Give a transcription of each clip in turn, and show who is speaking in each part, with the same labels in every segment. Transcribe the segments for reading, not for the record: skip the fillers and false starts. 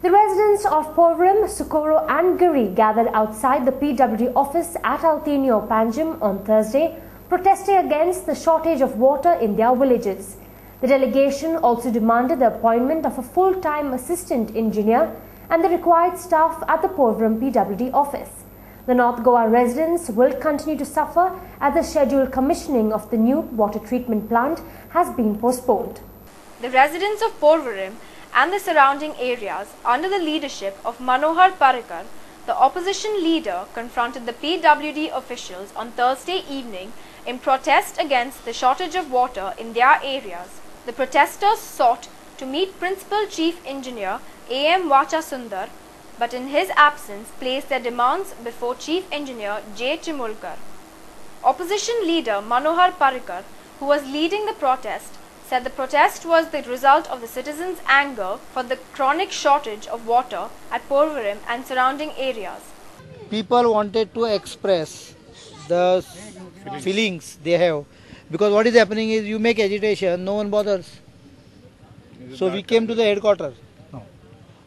Speaker 1: The residents of Porvorim, Socorro and Giri gathered outside the PWD office at Althenio, Panjim on Thursday, protesting against the shortage of water in their villages. The delegation also demanded the appointment of a full-time assistant engineer and the required staff at the Porvorim PWD office. The North Goa residents will continue to suffer as the scheduled commissioning of the new water treatment plant has been postponed.
Speaker 2: The residents of Porvorim and the surrounding areas, under the leadership of Manohar Parrikar, the opposition leader, confronted the PWD officials on Thursday evening in protest against the shortage of water in their areas. The protesters sought to meet Principal Chief Engineer A.M. Vachasundar, but in his absence placed their demands before Chief Engineer J. Chimulkar. Opposition leader Manohar Parrikar, who was leading the protest, said the protest was the result of the citizens' anger for the chronic shortage of water at Porvorim and surrounding areas.
Speaker 3: People wanted to express the feelings they have, because what is happening is you make agitation, no one bothers. So we came to the headquarters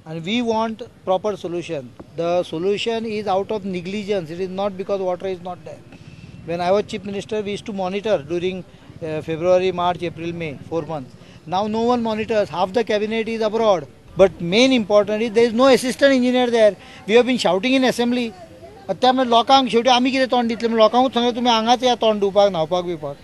Speaker 3: and we want proper solution. The solution is out of negligence. It is not because water is not there. When I was Chief Minister, we used to monitor during February, March, April, May, 4 months. Now no one monitors. Half the cabinet is abroad. But main important is there is no assistant engineer there. We have been shouting in assembly. त्यामुळे लोकांक शेवटी आम्ही कितें तोंड दितले म्हण लोकांकूच सांगलें तुमी हांगाच या तोंड दिवपाक न्हावपाक बिवपाक.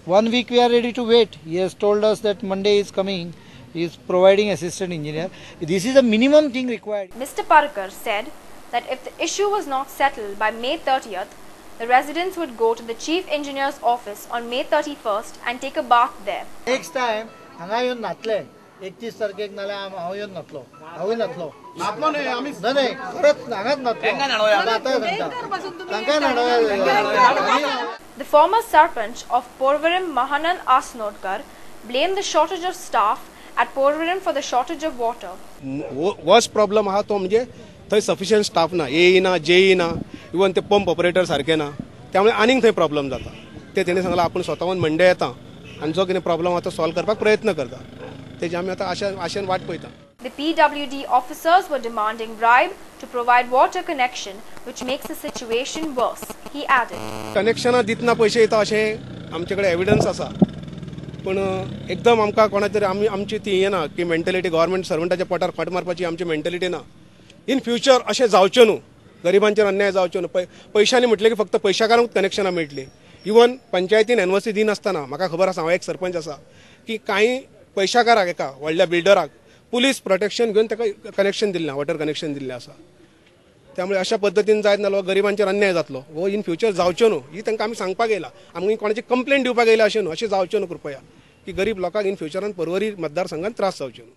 Speaker 3: 1 week we are ready to wait. He has told us that Monday is coming. He is providing assistant engineer. This is the minimum thing required.
Speaker 2: Mr. Parrikar said that if the issue was not settled by May 30th, the residents would go to the Chief Engineer's office on May 31st and take a bath there.
Speaker 3: Next time, हांगा येवन न्हातले. 31 तारखेक नाल्यार हांव येवन न्हातलो. हांवूय न्हातलो. न्हातलो न्हय आमी. न्हय खरंच हांगाच न्हातलो.
Speaker 2: The former Sarpanch of Porvorim, Mahanand Asnodkar, blamed the shortage of staff at Porvorim for the shortage of water.
Speaker 4: Worst problem हा तो म्हणजे थंय sufficient staff ना, येईना, जेईना, इवन ते पंप ऑपरेटर सारखे ना, त्यामुळे आनीक थंय प्रॉब्लेम जाता. ते तेणी सांगला आपण स्वतःहून मंडे येता आणि जो कितें प्रॉब्लेम आता सॉल्व करपाक प्रयत्न करता. तेजी आमी आता आशेन वाट पळयता.
Speaker 2: The PWD officers were demanding bribe to provide water connection, which makes the situation worse, he added.
Speaker 4: कनेक्शनां दितना पैसे येता अशें आमचेकडे एविडन्स आसा. पण एकदम आमकां कोणा तरी आमची ती येना की मेंटॅलिटी गव्हर्नमेंट सर्वंटाच्या पोटार फाट मारपाची आमची मेंटॅलिटी ना. इन फ्युचर अशें जावचें न्हू, गरिबांचेर अन्याय जावचो न्हू. पयशांनी म्हटलें की फक्त पयशाकारांक कनेक्शनां मेळटलीं. इवन पंचायतीन एनओसी दिनासतना म्हाका खबर आसा, हांव एक सरपंच आसा, की कांय पयशाकाराक एका व्हडल्या बिल्डराक पुलीस प्रोटेक्शन घेवन ताका कनेक्शन दिल्लें, वॉटर कनेक्शन दिल्लें आसा. त्यामुळे अशा पद्दतीन जायत नाल्यार गरिबांचेर अन्याय जातलो. हो इन फ्युचर जावचो न्हू, ही तांकां आमी सांगपाक येयला. आमी कोणाची कंप्लेंट दिवपाक येयला अशें न्हू. अशें जावचें न्हू कृपया, की गरीब लोकांक इन फ्युचरान पर्वरी मतदारसंघात त्रास जावचे न्हू.